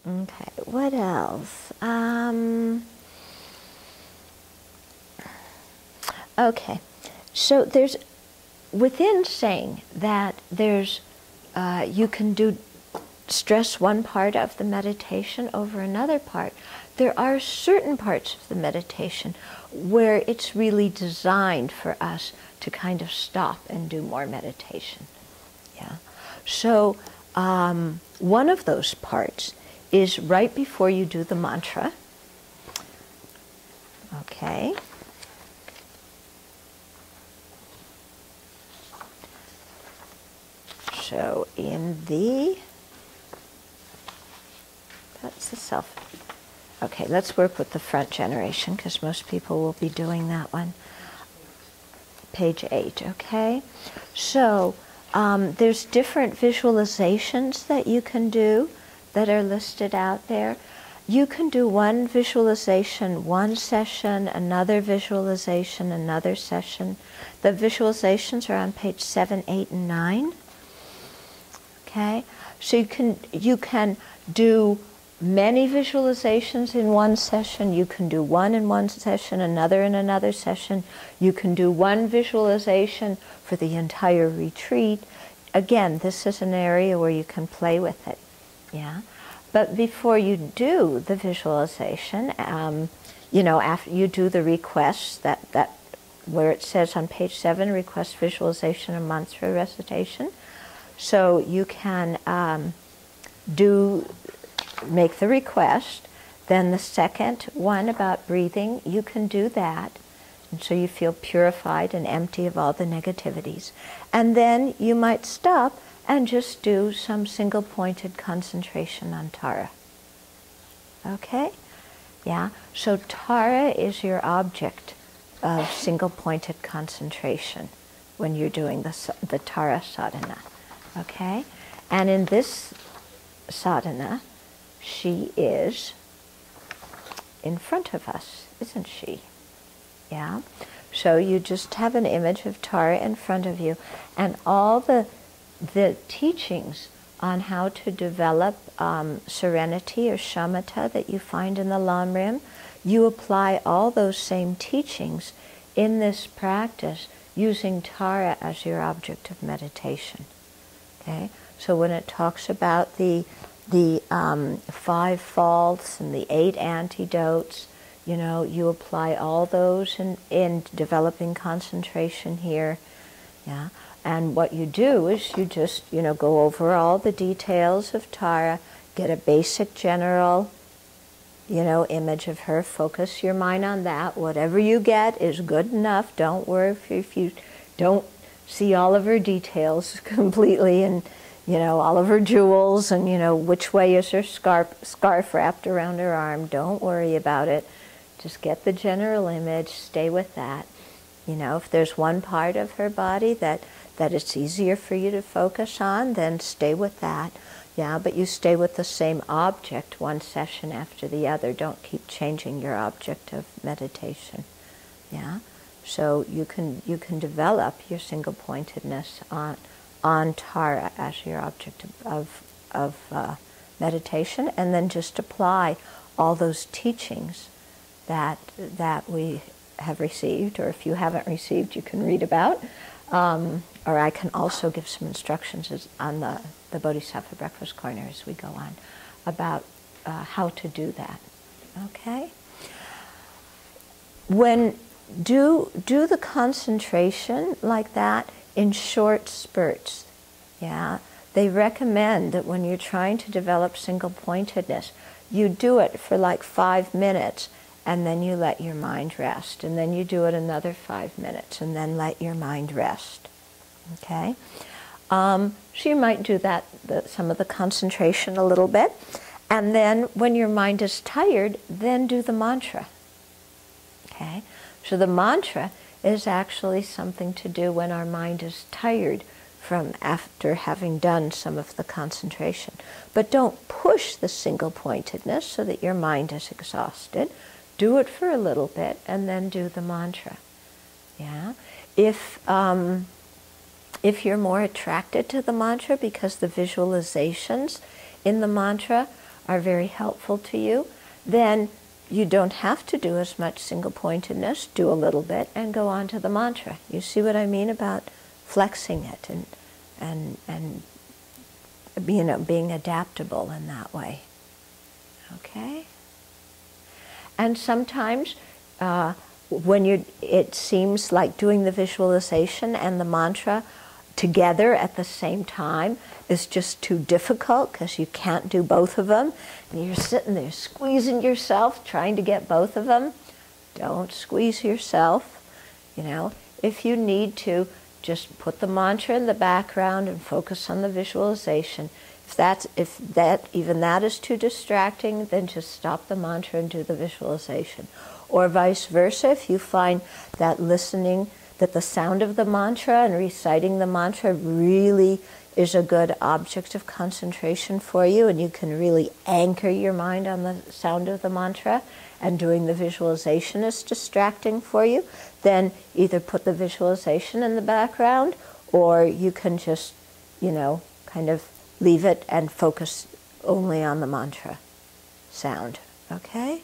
Okay, what else? Okay, so there's, within saying that there's, you can do stress one part of the meditation over another part, there are certain parts of the meditation where it's really designed for us to kind of stop and do more meditation. Yeah. So one of those parts is right before you do the mantra. Okay. So in the, that's the self. Okay, let's work with the front generation because most people will be doing that one. Page 8, okay? So there's different visualizations that you can do that are listed out there. You can do one visualization, one session, another visualization, another session. The visualizations are on page 7, 8, and 9. Okay, so you can do many visualizations in one session. You can do one in one session, another in another session. You can do one visualization for the entire retreat. Again, this is an area where you can play with it. Yeah, but before you do the visualization, you know, after you do the requests that where it says on page 7, request visualization and mantra recitation. So you can make the request. Then the second one about breathing, you can do that. And so you feel purified and empty of all the negativities. And then you might stop and just do some single-pointed concentration on Tara. Okay? Yeah? So Tara is your object of single-pointed concentration when you're doing the Tara sadhana. Okay? And in this sadhana, she is in front of us, isn't she? Yeah? So you just have an image of Tara in front of you, and all the teachings on how to develop serenity or shamatha that you find in the Lamrim, you apply all those same teachings in this practice using Tara as your object of meditation. Okay? So when it talks about the 5 faults and the 8 antidotes, you know, you apply all those in developing concentration here. Yeah? And what you do is you just, you know, go over all the details of Tara, get a basic general, you know, image of her, focus your mind on that. Whatever you get is good enough. Don't worry if you don't see all of her details completely, and you know, all of her jewels, and you know, which way is her scarf wrapped around her arm. Don't worry about it. Just get the general image, stay with that. You know, if there's one part of her body that it's easier for you to focus on, then stay with that. Yeah, but you stay with the same object one session after the other. Don't keep changing your object of meditation. Yeah? So you can develop your single-pointedness on Tara as your object of meditation, and then just apply all those teachings that we have received, or if you haven't received, you can read about. Or I can also give some instructions on the Bodhisattva Breakfast Corner as we go on about how to do that. Okay? When do the concentration like that in short spurts. Yeah, they recommend that when you're trying to develop single-pointedness, you do it for like 5 minutes, and then you let your mind rest, and then you do it another 5 minutes, and then let your mind rest. Okay, so you might do that, some of the concentration a little bit, and then when your mind is tired, then do the mantra. Okay, so the mantra is actually something to do when our mind is tired from after having done some of the concentration. But don't push the single-pointedness so that your mind is exhausted. Do it for a little bit and then do the mantra. Yeah. If you're more attracted to the mantra because the visualizations in the mantra are very helpful to you, then you don't have to do as much single pointedness, do a little bit, and go on to the mantra. You see what I mean about flexing it and being adaptable in that way. Okay? And sometimes when it seems like doing the visualization and the mantra together at the same time is just too difficult because you can't do both of them, and you're sitting there squeezing yourself trying to get both of them. Don't squeeze yourself. You know, if you need to, just put the mantra in the background and focus on the visualization. If even that is too distracting, then just stop the mantra and do the visualization. Or vice versa, if you find that that the sound of the mantra and reciting the mantra really is a good object of concentration for you, and you can really anchor your mind on the sound of the mantra, and doing the visualization is distracting for you, then either put the visualization in the background, or you can just, kind of leave it and focus only on the mantra sound. Okay?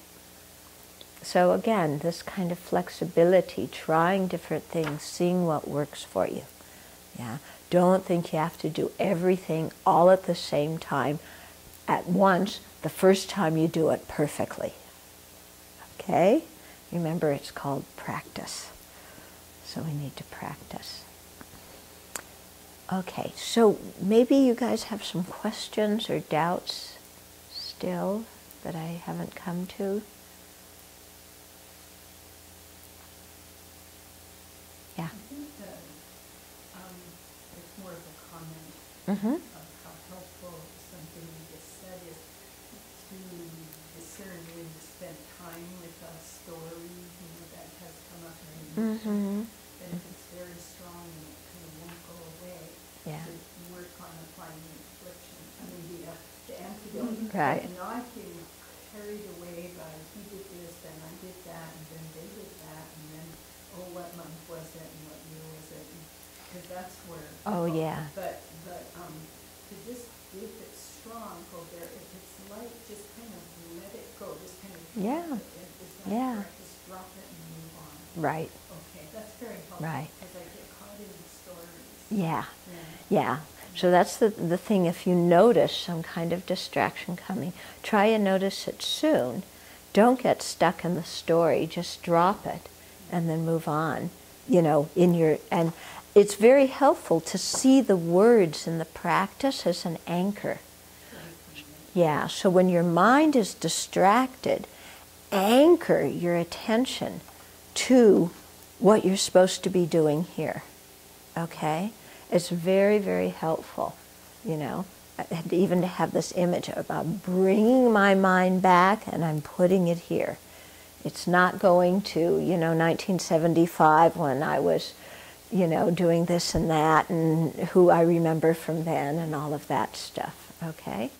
So again, this kind of flexibility, trying different things, seeing what works for you. Yeah. Don't think you have to do everything all at the same time at once the first time you do it perfectly. Okay? Remember, it's called practice. So we need to practice. Okay, so maybe you guys have some questions or doubts still that I haven't come to. Yeah. I think that it's more of a comment Mm-hmm. of how helpful something you just said is to discern when to spend time with a story, that has come up in Mm-hmm. and if it's very strong and it kind of won't go away, Yeah. to work on applying the infliction. The antidote. Right. And not being carried away by he did this and I did that and then they did that and then what month was it and what year was it? Because that's where. Oh, yeah. But to just, if it's strong, go there. If it's light, just kind of let it go. Just kind of. Yeah. It's not Yeah. correct. Just drop it and move on. Right. Okay, that's very helpful. Right. Because I get caught in the stories. Yeah. Yeah. Yeah. So that's the thing. If you notice some kind of distraction coming, try and notice it soon. Don't get stuck in the story. Just drop it and then move on. And it's very helpful to see the words in the practice as an anchor. Yeah, so when your mind is distracted, anchor your attention to what you're supposed to be doing here. Okay? It's very, very helpful, even to have this image about bringing my mind back and I'm putting it here. It's not going to, 1975 when I was, doing this and that and who I remember from then and all of that stuff, okay?